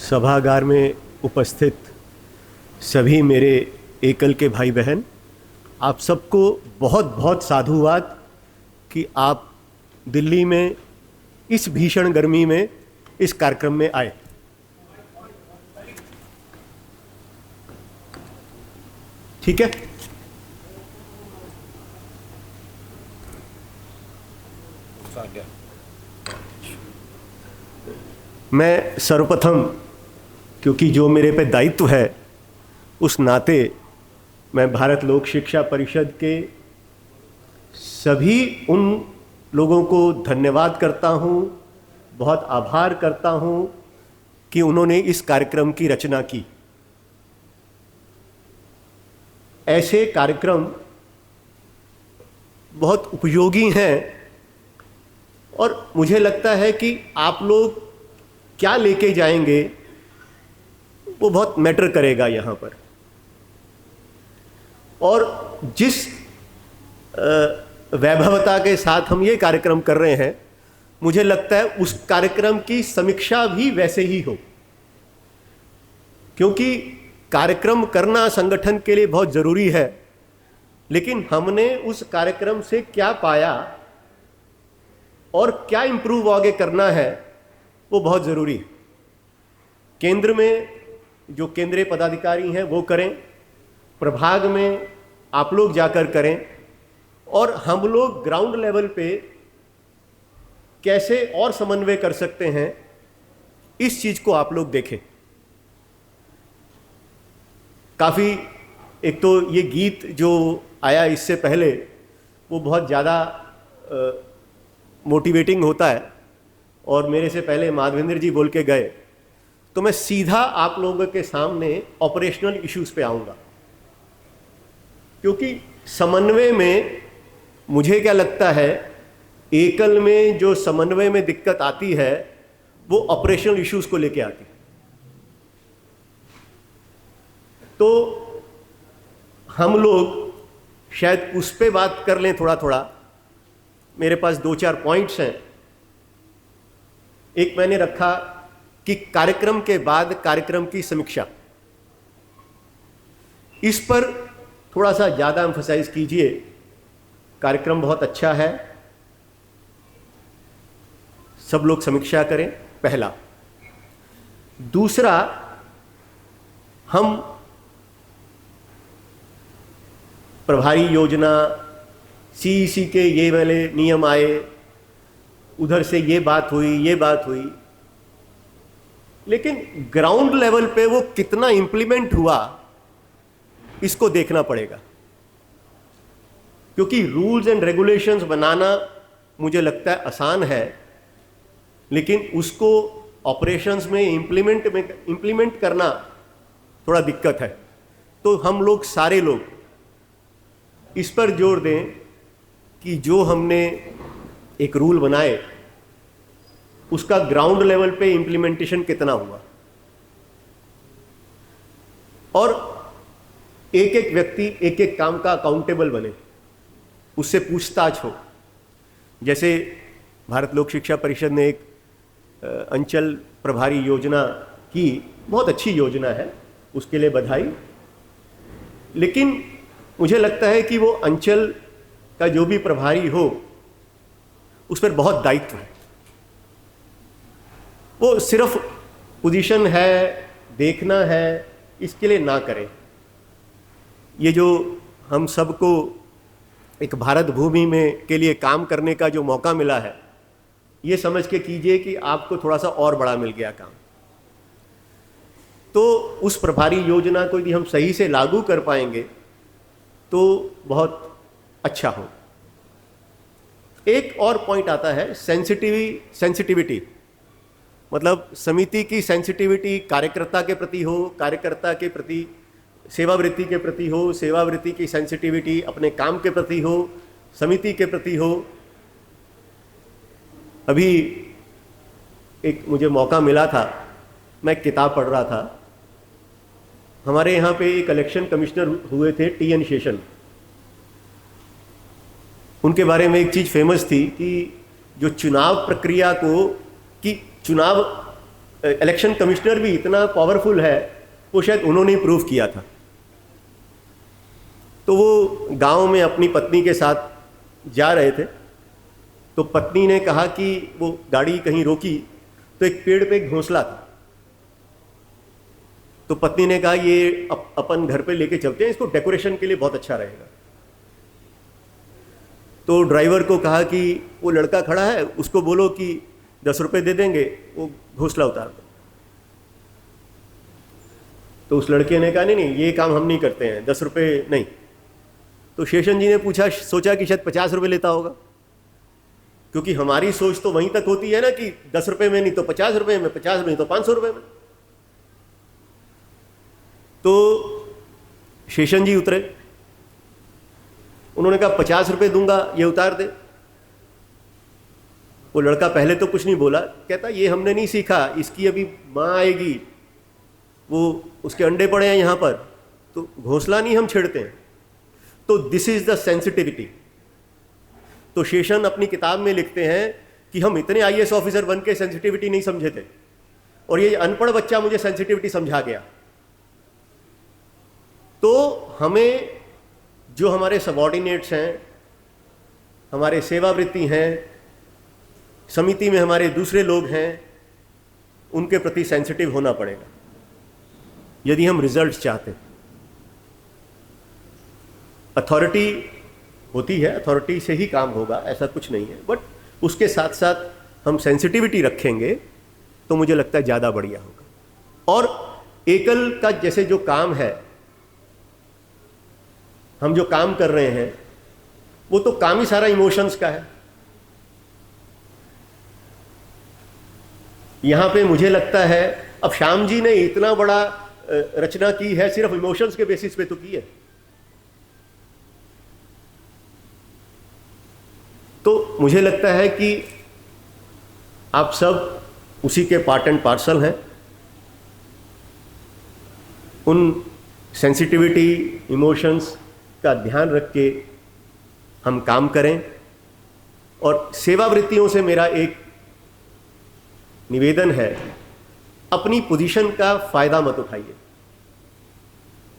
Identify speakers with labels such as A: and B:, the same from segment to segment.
A: सभागार में उपस्थित सभी मेरे एकल के भाई बहन, आप सबको बहुत बहुत साधुवाद कि आप दिल्ली में इस भीषण गर्मी में इस कार्यक्रम में आए। ठीक है, मैं सर्वप्रथम, क्योंकि जो मेरे पे दायित्व है उस नाते मैं भारत लोक शिक्षा परिषद के सभी उन लोगों को धन्यवाद करता हूँ, बहुत आभार करता हूँ कि उन्होंने इस कार्यक्रम की रचना की। ऐसे कार्यक्रम बहुत उपयोगी हैं और मुझे लगता है कि आप लोग क्या लेके जाएंगे वो बहुत मैटर करेगा यहाँ पर। और जिस वैभवता के साथ हम ये कार्यक्रम कर रहे हैं, मुझे लगता है उस कार्यक्रम की समीक्षा भी वैसे ही हो, क्योंकि कार्यक्रम करना संगठन के लिए बहुत ज़रूरी है, लेकिन हमने उस कार्यक्रम से क्या पाया और क्या इम्प्रूव आगे करना है वो बहुत ज़रूरी है। केंद्र में जो केंद्रीय पदाधिकारी हैं वो करें, प्रभाग में आप लोग जाकर करें, और हम लोग ग्राउंड लेवल पे कैसे और समन्वय कर सकते हैं इस चीज़ को आप लोग देखें। काफ़ी, एक तो ये गीत जो आया इससे पहले वो बहुत ज़्यादा मोटिवेटिंग होता है, और मेरे से पहले माधवेंद्र जी बोल के गए, तो मैं सीधा आप लोगों के सामने ऑपरेशनल इश्यूज पे आऊँगा, क्योंकि समन्वय में मुझे क्या लगता है, एकल में जो समन्वय में दिक्कत आती है वो ऑपरेशनल इश्यूज को लेके आती है। तो हम लोग शायद उस पे बात कर लें थोड़ा थोड़ा। मेरे पास 2-4 पॉइंट्स हैं। एक मैंने रखा कि कार्यक्रम के बाद कार्यक्रम की समीक्षा, इस पर थोड़ा सा ज़्यादा एम्फसाइज कीजिए। कार्यक्रम बहुत अच्छा है, सब लोग समीक्षा करें, पहला। दूसरा, हम प्रभारी योजना, सीईसी के ये वाले नियम आए, उधर से ये बात हुई, लेकिन ग्राउंड लेवल पे वो कितना इंप्लीमेंट हुआ इसको देखना पड़ेगा, क्योंकि रूल्स एंड रेगुलेशंस बनाना मुझे लगता है आसान है, लेकिन उसको ऑपरेशंस में इंप्लीमेंट करना थोड़ा दिक्कत है। तो हम लोग सारे लोग इस पर जोर दें कि जो हमने एक रूल बनाए उसका ग्राउंड लेवल पे इंप्लीमेंटेशन कितना हुआ, और एक एक व्यक्ति एक एक काम का अकाउंटेबल बने, उससे पूछताछ हो। जैसे भारत लोक शिक्षा परिषद ने एक अंचल प्रभारी योजना की, बहुत अच्छी योजना है, उसके लिए बधाई। लेकिन मुझे लगता है कि वो अंचल का जो भी प्रभारी हो उस पर बहुत दायित्व है। वो सिर्फ पोजीशन है, देखना है, इसके लिए ना करें। ये जो हम सबको एक भारत भूमि में के लिए काम करने का जो मौका मिला है, ये समझ के कीजिए कि आपको थोड़ा सा और बड़ा मिल गया काम। तो उस प्रभारी योजना को यदि हम सही से लागू कर पाएंगे तो बहुत अच्छा हो। एक और पॉइंट आता है सेंसिटिविटी, मतलब समिति की सेंसिटिविटी कार्यकर्ता के प्रति हो, कार्यकर्ता के प्रति सेवावृत्ति के प्रति हो, सेवावृत्ति की सेंसिटिविटी अपने काम के प्रति हो, समिति के प्रति हो। अभी एक मुझे मौका मिला था, मैं किताब पढ़ रहा था। हमारे यहाँ पे एक इलेक्शन कमिश्नर हुए थे, टी.एन. शेषन। उनके बारे में एक चीज़ फेमस थी कि जो चुनाव प्रक्रिया को, कि चुनाव इलेक्शन कमिश्नर भी इतना पावरफुल है, वो शायद उन्होंने ही प्रूव किया था। तो वो गांव में अपनी पत्नी के साथ जा रहे थे, तो पत्नी ने कहा कि वो गाड़ी कहीं रोकी तो एक पेड़ पे एक घोंसला था। तो पत्नी ने कहा ये अपन घर पे लेके चलते हैं, इसको डेकोरेशन के लिए बहुत अच्छा रहेगा। तो ड्राइवर को कहा कि वो लड़का खड़ा है, उसको बोलो कि 10 रुपये दे देंगे, वो घोंसला उतार दो। तो उस लड़के ने कहा नहीं नहीं, ये काम हम नहीं करते हैं, 10 रुपये नहीं। तो शेषन जी ने पूछा, सोचा कि शायद 50 रुपये लेता होगा, क्योंकि हमारी सोच तो वहीं तक होती है ना कि 10 रुपये में नहीं तो 50 रुपये में, 50 में नहीं तो 500 रुपये में। तो शेषन जी उतरे, उन्होंने कहा 50 रुपये दूंगा, ये उतार दे। वो लड़का पहले तो कुछ नहीं बोला, कहता ये हमने नहीं सीखा, इसकी अभी माँ आएगी, वो उसके अंडे पड़े हैं यहाँ पर, तो घोंसला नहीं हम छेड़ते हैं। तो दिस इज द सेंसिटिविटी। तो शेषन अपनी किताब में लिखते हैं कि हम इतने आईएएस ऑफिसर बन के सेंसिटिविटी नहीं समझे थे, और ये अनपढ़ बच्चा मुझे सेंसिटिविटी समझा गया। तो हमें जो हमारे सबॉर्डिनेट्स हैं, हमारे सेवावृत्ति हैं, समिति में हमारे दूसरे लोग हैं, उनके प्रति सेंसिटिव होना पड़ेगा यदि हम रिजल्ट चाहते हैं। अथॉरिटी होती है, अथॉरिटी से ही काम होगा, ऐसा कुछ नहीं है, बट उसके साथ साथ हम सेंसिटिविटी रखेंगे तो मुझे लगता है ज़्यादा बढ़िया होगा। और एकल का जैसे जो काम है, हम जो काम कर रहे हैं, वो तो काम ही सारा इमोशंस का है। यहां पे मुझे लगता है, अब श्याम जी ने इतना बड़ा रचना की है, सिर्फ इमोशंस के बेसिस पे तो की है। तो मुझे लगता है कि आप सब उसी के पार्ट एंड पार्सल हैं। उन सेंसिटिविटी, इमोशंस का ध्यान रख के हम काम करें। और सेवावृत्तियों से मेरा एक निवेदन है, अपनी पोजीशन का फायदा मत उठाइए।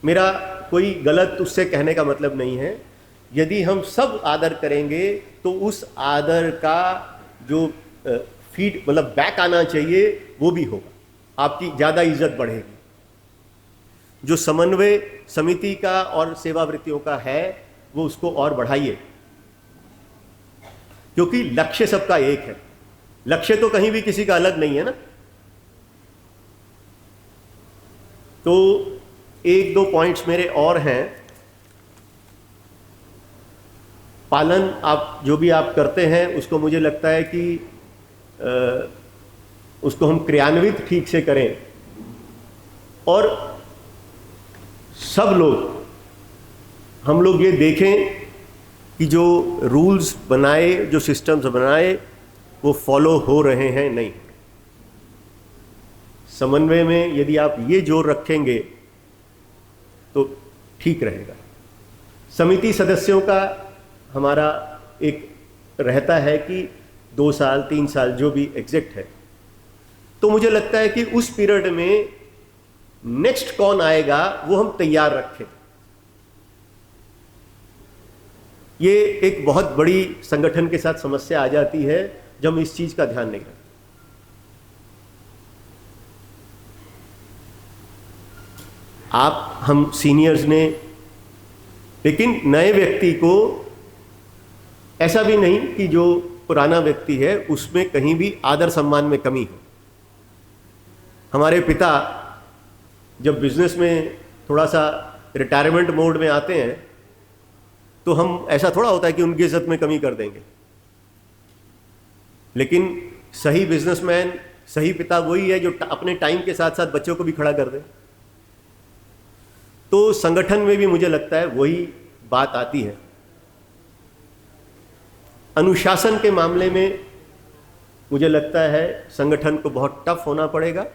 A: मेरा कोई गलत उससे कहने का मतलब नहीं है। यदि हम सब आदर करेंगे तो उस आदर का जो फीड मतलब बैक आना चाहिए वो भी होगा, आपकी ज़्यादा इज्जत बढ़ेगी। जो समन्वय समिति का और सेवावृत्तियों का है वो उसको और बढ़ाइए, क्योंकि लक्ष्य सबका एक है। लक्ष्य तो कहीं भी किसी का अलग नहीं है ना। तो एक दो पॉइंट्स मेरे और हैं। पालन आप जो भी आप करते हैं उसको मुझे लगता है कि उसको हम क्रियान्वित ठीक से करें, और सब लोग हम लोग ये देखें कि जो रूल्स बनाए, जो सिस्टम्स बनाए, वो फॉलो हो रहे हैं नहीं। समन्वय में यदि आप ये जोर रखेंगे तो ठीक रहेगा। समिति सदस्यों का हमारा एक रहता है कि 2 साल 3 साल जो भी एग्जिट है, तो मुझे लगता है कि उस पीरियड में नेक्स्ट कौन आएगा वो हम तैयार रखें। ये एक बहुत बड़ी संगठन के साथ समस्या आ जाती है जब हम इस चीज का ध्यान नहीं रखते। आप हम सीनियर्स ने, लेकिन नए व्यक्ति को ऐसा भी नहीं कि जो पुराना व्यक्ति है उसमें कहीं भी आदर सम्मान में कमी हो। हमारे पिता जब बिजनेस में थोड़ा सा रिटायरमेंट मोड में आते हैं तो हम ऐसा थोड़ा होता है कि उनकी इज्जत में कमी कर देंगे, लेकिन सही बिजनेसमैन, सही पिता वही है जो अपने टाइम के साथ साथ बच्चों को भी खड़ा कर दे। तो संगठन में भी मुझे लगता है वही बात आती है। अनुशासन के मामले में मुझे लगता है संगठन को बहुत टफ होना पड़ेगा,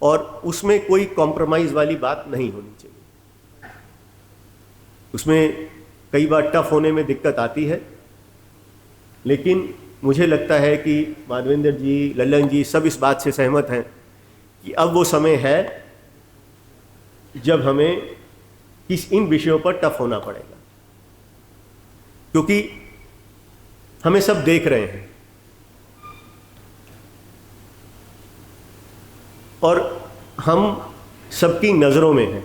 A: और उसमें कोई कॉम्प्रोमाइज वाली बात नहीं होनी चाहिए। उसमें कई बार टफ होने में दिक्कत आती है, लेकिन मुझे लगता है कि माधवेंद्र जी, लल्लन जी सब इस बात से सहमत हैं कि अब वो समय है जब हमें इन विषयों पर टफ होना पड़ेगा, क्योंकि हमें सब देख रहे हैं और हम सबकी नज़रों में हैं।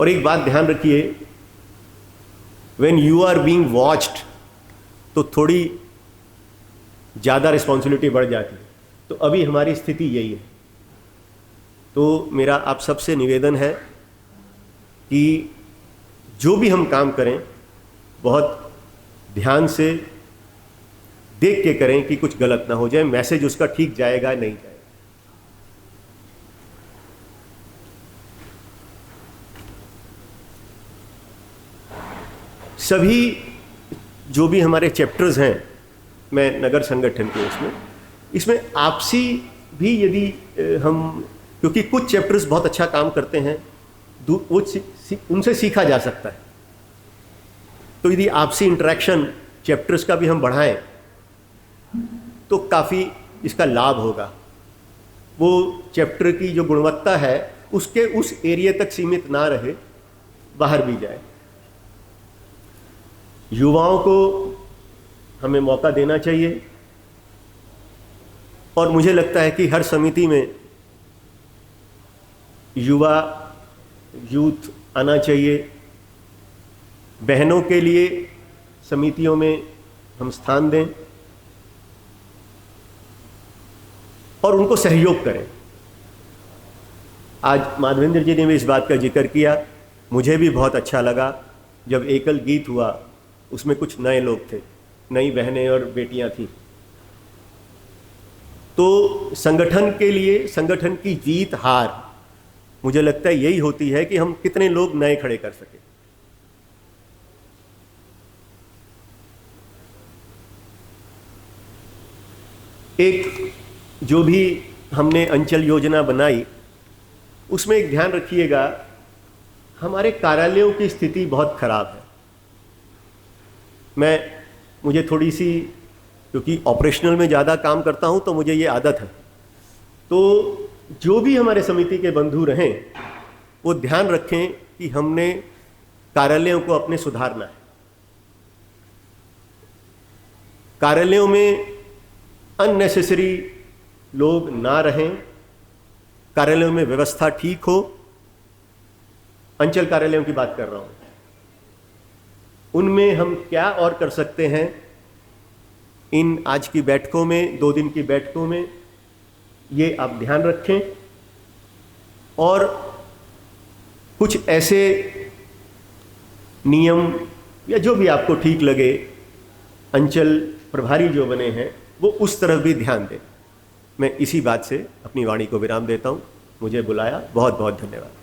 A: और एक बात ध्यान रखिए, when you are being watched तो थोड़ी ज़्यादा रिस्पॉन्सिबिलिटी बढ़ जाती है। तो अभी हमारी स्थिति यही है। तो मेरा आप सबसे निवेदन है कि जो भी हम काम करें बहुत ध्यान से देख के करें कि कुछ गलत ना हो जाए, मैसेज उसका ठीक जाएगा नहीं जाएगा। सभी जो भी हमारे चैप्टर्स हैं, मैं नगर संगठन के इसमें आपसी भी यदि हम, क्योंकि कुछ चैप्टर्स बहुत अच्छा काम करते हैं, उनसे सीखा जा सकता है। तो यदि आपसी इंटरेक्शन चैप्टर्स का भी हम बढ़ाएं तो काफ़ी इसका लाभ होगा। वो चैप्टर की जो गुणवत्ता है उसके उस एरिया तक सीमित ना रहे, बाहर भी जाए। युवाओं को हमें मौका देना चाहिए और मुझे लगता है कि हर समिति में यूथ आना चाहिए। बहनों के लिए समितियों में हम स्थान दें और उनको सहयोग करें। आज माधवेंद्र जी ने भी इस बात का जिक्र किया, मुझे भी बहुत अच्छा लगा जब एकल गीत हुआ, उसमें कुछ नए लोग थे, नई बहनें और बेटियां थी। तो संगठन के लिए, संगठन की जीत हार मुझे लगता है यही होती है कि हम कितने लोग नए खड़े कर सके। एक जो भी हमने अंचल योजना बनाई उसमें एक ध्यान रखिएगा, हमारे कार्यालयों की स्थिति बहुत खराब है। मुझे थोड़ी सी, क्योंकि ऑपरेशनल में ज़्यादा काम करता हूँ तो मुझे ये आदत है। तो जो भी हमारे समिति के बंधु रहें वो ध्यान रखें कि हमने कार्यालयों को अपने सुधारना है। कार्यालयों में अननेसेसरी लोग ना रहें, कार्यालयों में व्यवस्था ठीक हो। अंचल कार्यालयों की बात कर रहा हूँ, उनमें हम क्या और कर सकते हैं। इन आज की बैठकों में, 2 दिन की बैठकों में ये आप ध्यान रखें और कुछ ऐसे नियम या जो भी आपको ठीक लगे, अंचल प्रभारी जो बने हैं वो उस तरफ भी ध्यान दें। मैं इसी बात से अपनी वाणी को विराम देता हूँ। मुझे बुलाया, बहुत बहुत धन्यवाद।